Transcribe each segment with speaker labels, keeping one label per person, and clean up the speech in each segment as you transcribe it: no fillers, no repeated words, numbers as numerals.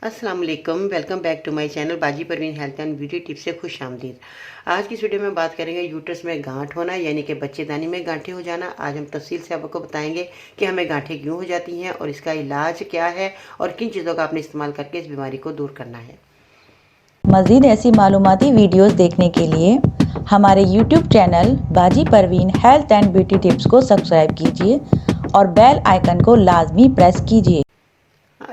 Speaker 1: अस्सलाम वालेकुम, welcome back to my channel बाजी Parveen health and beauty tips से खुश आमदीद। आज की इस वीडियो में बात करेंगे यूट्रस में गांठ होना यानी कि बच्चेदानी में गांठें हो जाना। आज हम तफसील से आपको बताएंगे कि हमें गांठें क्यों हो जाती हैं और इसका इलाज क्या है और किन चीज़ों का आपने इस्तेमाल करके इस बीमारी को दूर करना है।
Speaker 2: मज़ीद ऐसी मालूमाती वीडियोस देखने के लिए हमारे YouTube चैनल बाजी Parveen health and beauty tips को सब्सक्राइब कीजिए और बेल आइकन को लाजमी प्रेस कीजिए।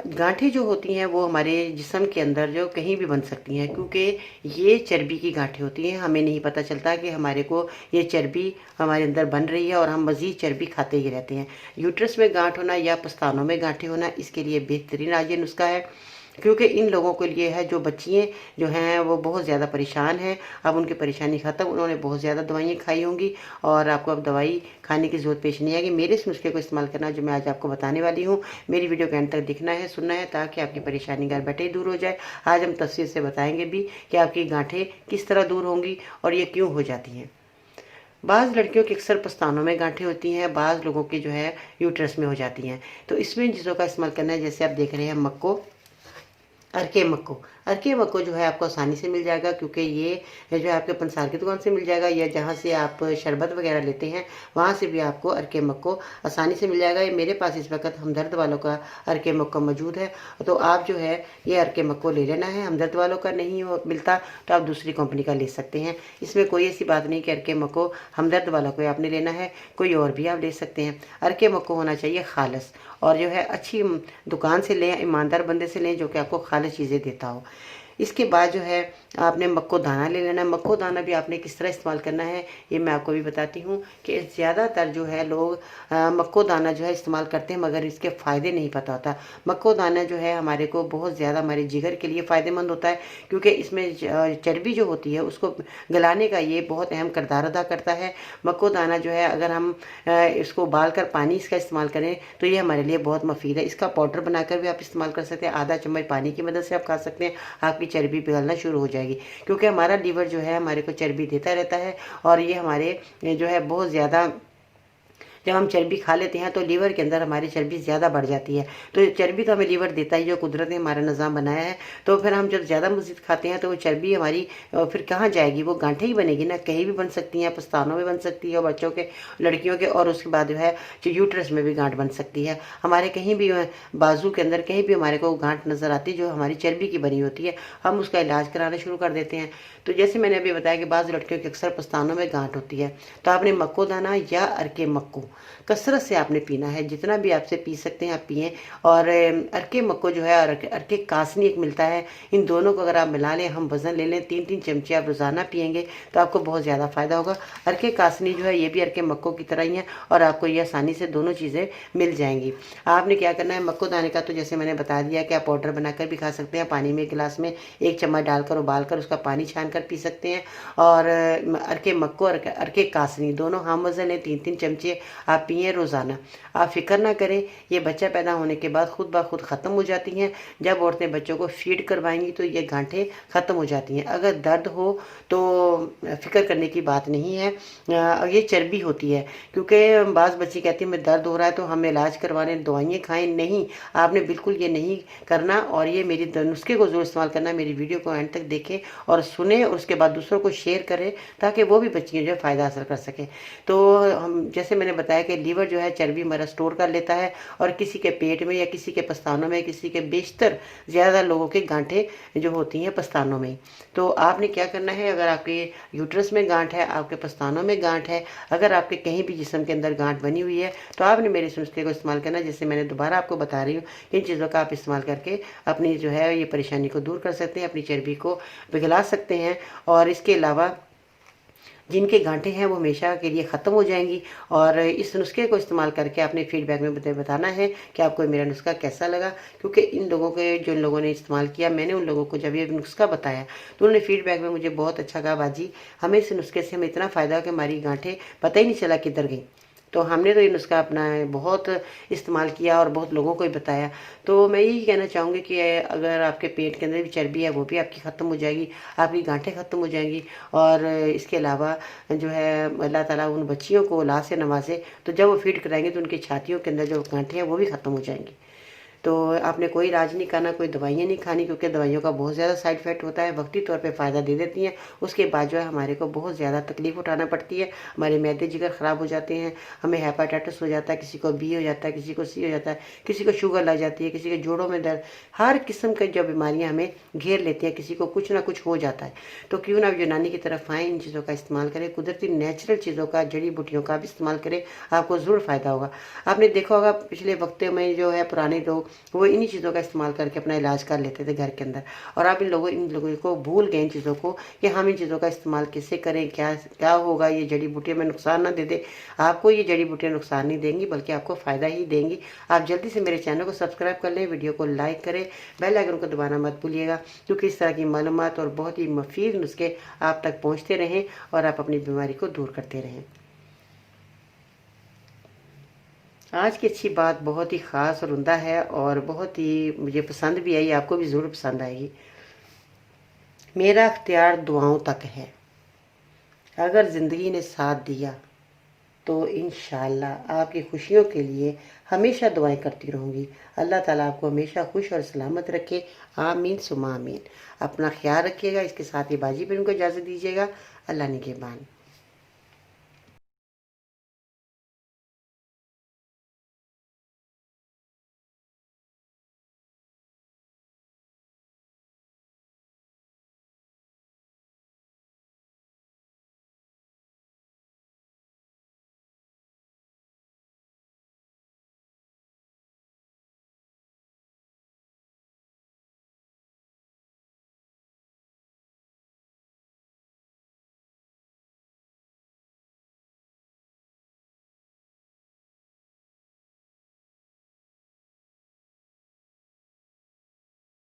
Speaker 1: गांठें जो होती हैं वो हमारे जिस्म के अंदर जो कहीं भी बन सकती हैं, क्योंकि ये चर्बी की गांठें होती हैं। हमें नहीं पता चलता कि हमारे को ये चर्बी हमारे अंदर बन रही है और हम मज़ीद चर्बी खाते ही रहते हैं। यूट्रस में गांठ होना या पस्तानों में गांठें होना, इसके लिए बेहतरीन आज ये नुस्खा है, क्योंकि इन लोगों के लिए है जो बच्चियाँ जो हैं वो बहुत ज़्यादा परेशान हैं। अब उनकी परेशानी ख़त्म, उन्होंने बहुत ज़्यादा दवाइयाँ खाई होंगी और आपको अब दवाई खाने की ज़रूरत पेश नहीं आएगी। मेरे इस नुस्खे को इस्तेमाल करना जो मैं आज आपको बताने वाली हूँ। मेरी वीडियो के अंत तक दिखना है, सुनना है, ताकि आपकी परेशानी घर बैठे ही दूर हो जाए। आज हम तफसील से बताएंगे भी कि आपकी गांठें किस तरह दूर होंगी और ये क्यों हो जाती हैं। बाज़ लड़कियों की अक्सर पस्तानों में गांठें होती हैं, बाज़ लोगों की जो है यूट्रस में हो जाती हैं। तो इसमें इन चीज़ों का इस्तेमाल करना है। जैसे आप देख रहे हैं मक्को, अरके मक्को जो है आपको आसानी से मिल जाएगा, क्योंकि ये जो है आपके पंसार की दुकान से मिल जाएगा या जहाँ से आप शरबत वगैरह लेते हैं वहाँ से भी आपको अरके मक्को आसानी से मिल जाएगा। ये मेरे पास इस वक्त हमदर्द वालों का अरके मक्को मौजूद है, तो आप जो है ये अरके मक्को ले लेना है। हमदर्द वालों का नहीं मिलता तो आप दूसरी कंपनी का ले सकते हैं। इसमें कोई ऐसी बात नहीं कि अरके मक्को हमदर्द वालों को आपने लेना है, कोई और भी आप ले सकते हैं। अरके मक्को होना चाहिए खालस, और जो है अच्छी दुकान से लें, ईमानदार बंदे से लें जो कि आपको खालिश चीज़ें देता हो। इसके बाद जो है आपने मक्को दाना ले लेना है। मक्को दाना भी आपने किस तरह इस्तेमाल करना है ये मैं आपको भी बताती हूँ कि ज़्यादातर जो है लोग मक्को दाना जो है इस्तेमाल करते हैं, मगर इसके फ़ायदे नहीं पता होता। मक्को दाना जो है हमारे को बहुत ज़्यादा हमारे जिगर के लिए फ़ायदेमंद होता है, क्योंकि इसमें चर्बी जो होती है उसको गलाने का ये बहुत अहम किरदार अदा करता है। मक्को दाना जो है अगर हम इसको उबाल कर पानी इसका इस्तेमाल करें तो ये हमारे लिए बहुत मुफीद है। इसका पाउडर बनाकर भी आप इस्तेमाल कर सकते हैं। आधा चम्मच पानी की मदद से आप खा सकते हैं, आपकी चर्बी पिघलना शुरू हो जाएगी, क्योंकि हमारा लीवर जो है हमारे को चर्बी देता रहता है और ये हमारे जो है बहुत ज़्यादा, जब हम चर्बी खा लेते हैं तो लीवर के अंदर हमारी चर्बी ज़्यादा बढ़ जाती है। तो चर्बी तो हमें लीवर देता ही, जो कुदरत ने हमारा निज़ाम बनाया है। तो फिर हम जब ज़्यादा मज़ीद खाते हैं तो वो चर्बी हमारी फिर कहाँ जाएगी, वो गांठें ही बनेगी ना, कहीं भी बन सकती हैं, पस्तानों में बन सकती है, बच्चों के, लड़कियों के, और उसके बाद जो है जो यूट्रस में भी गांठ बन सकती है। हमारे कहीं भी बाजू के अंदर कहीं भी हमारे को गांठ नज़र आती है जो हमारी चर्बी की बनी होती है, हम उसका इलाज कराना शुरू कर देते हैं। तो जैसे मैंने अभी बताया कि बाज़ लड़कियों की अक्सर पस्तानों में गांठ होती है, तो आपने मक्को दाना या अरके मक्को कसरत से आपने पीना है। जितना भी आपसे पी सकते हैं आप पिएं। और अरके मक्को जो है और अरके कासनी एक मिलता है, इन दोनों को अगर आप मिला लें, हम वज़न ले लें, 3-3 चमचे आप रोज़ाना पिएंगे तो आपको बहुत ज़्यादा फ़ायदा होगा। अरके कासनी जो है ये भी अरके मक्को की तरह ही है और आपको ये आसानी से दोनों चीज़ें मिल जाएंगी। आपने क्या करना है, मक्को दाने का तो जैसे मैंने बता दिया कि आप पाउडर बनाकर भी खा सकते हैं। पानी में गिलास में 1 चम्मच डालकर उबाल कर उसका पानी छान कर पी सकते हैं। और अरके मक्को और अरके कासनी दोनों हम वज़न है, 3-3 चमचे आप पिए रोज़ाना। आप फिक्र ना करें, ये बच्चा पैदा होने के बाद खुद ब खुद ख़त्म हो जाती हैं। जब औरतें बच्चों को फीड करवाएंगी तो ये गांठें ख़त्म हो जाती हैं। अगर दर्द हो तो फिक्र करने की बात नहीं है, ये चर्बी होती है। क्योंकि बाज़ बच्ची कहती है मैं दर्द हो रहा है तो हम इलाज करवाने दवाइयाँ खाएं, नहीं, आपने बिल्कुल ये नहीं करना। और ये मेरी नुस्खे को ज़रूर इस्तेमाल करना। मेरी वीडियो को एंड तक देखें और सुने और उसके बाद दूसरों को शेयर करें, ताकि वो भी बच्चियाँ जो है फ़ायदा हासिल कर सकें। तो हम जैसे मैंने बताया कि लीवर जो है चर्बी हमारा स्टोर कर लेता है, और किसी के पेट में या किसी के पस्तानों में, किसी के बेशतर ज़्यादा लोगों के गांठें जो होती हैं पस्तानों में। तो आपने क्या करना है, अगर आपके यूट्रस में गांठ है, आपके पस्तानों में गांठ है, अगर आपके कहीं भी जिस्म के अंदर गांठ बनी हुई है, तो आपने मेरे इस नुस्खे को इस्तेमाल करना। जैसे मैंने दोबारा आपको बता रही हूँ, इन चीज़ों का आप इस्तेमाल करके अपनी जो है ये परेशानी को दूर कर सकते हैं, अपनी चर्बी को पिघला सकते हैं। और इसके अलावा जिनके गांठें हैं वो हमेशा के लिए ख़त्म हो जाएंगी। और इस नुस्खे को इस्तेमाल करके आपने फीडबैक में बताना है कि आपको मेरा नुस्खा कैसा लगा, क्योंकि इन लोगों के, जो लोगों ने इस्तेमाल किया, मैंने उन लोगों को जब ये नुस्खा बताया तो उन्होंने फीडबैक में मुझे बहुत अच्छा कहा, बाजी हमें इस नुस्खे से हमें इतना फ़ायदा हो कि हमारी गांठें पता ही नहीं चला किधर गई। तो हमने तो ये नुस्खा अपना बहुत इस्तेमाल किया और बहुत लोगों को ही बताया। तो मैं यही कहना चाहूँगी कि अगर आपके पेट के अंदर भी चर्बी है वो भी आपकी ख़त्म हो जाएगी, आपकी गांठें ख़त्म हो जाएंगी। और इसके अलावा जो है अल्लाह ताला उन बच्चियों को औलाद से नवाजे, तो जब वो फीड कराएंगे तो उनकी छातियों के अंदर जो गांठें हैं वो भी ख़त्म हो जाएंगी। तो आपने कोई इलाज नहीं करना, कोई दवाइयाँ नहीं खानी, क्योंकि दवाइयों का बहुत ज़्यादा साइड इफ़ेक्ट होता है, वक्ती तौर पे फ़ायदा दे देती हैं, उसके बाद जो है हमारे को बहुत ज़्यादा तकलीफ़ उठाना पड़ती है। हमारे मैदे जिगर ख़राब हो जाते हैं, हमें हेपाटाइटिस हो जाता है, किसी को बी हो जाता है, किसी को सी हो जाता है, किसी को शुगर लग जाती है, किसी के जोड़ों में दर्द, हर किस्म की जो बीमारियाँ हमें घेर लेती हैं, किसी को कुछ ना कुछ हो जाता है। तो क्यों ना यूनानी की तरफ आएँ, इन चीज़ों का इस्तेमाल करें, कुदरती नेचुरल चीज़ों का, जड़ी बूटियों का भी इस्तेमाल करें, आपको ज़रूर फ़ायदा होगा। आपने देखा होगा पिछले वक्तों में जो है पुराने लोग वो इन्हीं चीज़ों का इस्तेमाल करके अपना इलाज कर लेते थे घर के अंदर, और आप इन लोगों को भूल गए इन चीज़ों को कि हम इन चीज़ों का इस्तेमाल कैसे करें, क्या क्या होगा, ये जड़ी बूटियाँ में नुकसान ना दे दे। आपको ये जड़ी बूटियाँ नुकसान नहीं देंगी, बल्कि आपको फ़ायदा ही देंगी। आप जल्दी से मेरे चैनल को सब्सक्राइब कर लें, वीडियो को लाइक करें, बेल आइकन को दबाना मत भूलिएगा, क्योंकि इस तरह की मालूमात और बहुत ही मुफीद नुस्खे आप तक पहुँचते रहें और आप अपनी बीमारी को दूर करते रहें। आज की अच्छी बात बहुत ही ख़ास और उम्दा है और बहुत ही मुझे पसंद भी आई, आपको भी ज़रूर पसंद आएगी। मेरा अख्तियार दुआओं तक है, अगर ज़िंदगी ने साथ दिया तो इंशाअल्लाह आपकी खुशियों के लिए हमेशा दुआएं करती रहूँगी। अल्लाह ताला आपको हमेशा खुश और सलामत रखे। आमीन सुमा आमीन। अपना ख्याल रखिएगा। इसके साथ ही बाजी पर उनको इजाज़त दीजिएगा। अल्लाह निगहबान।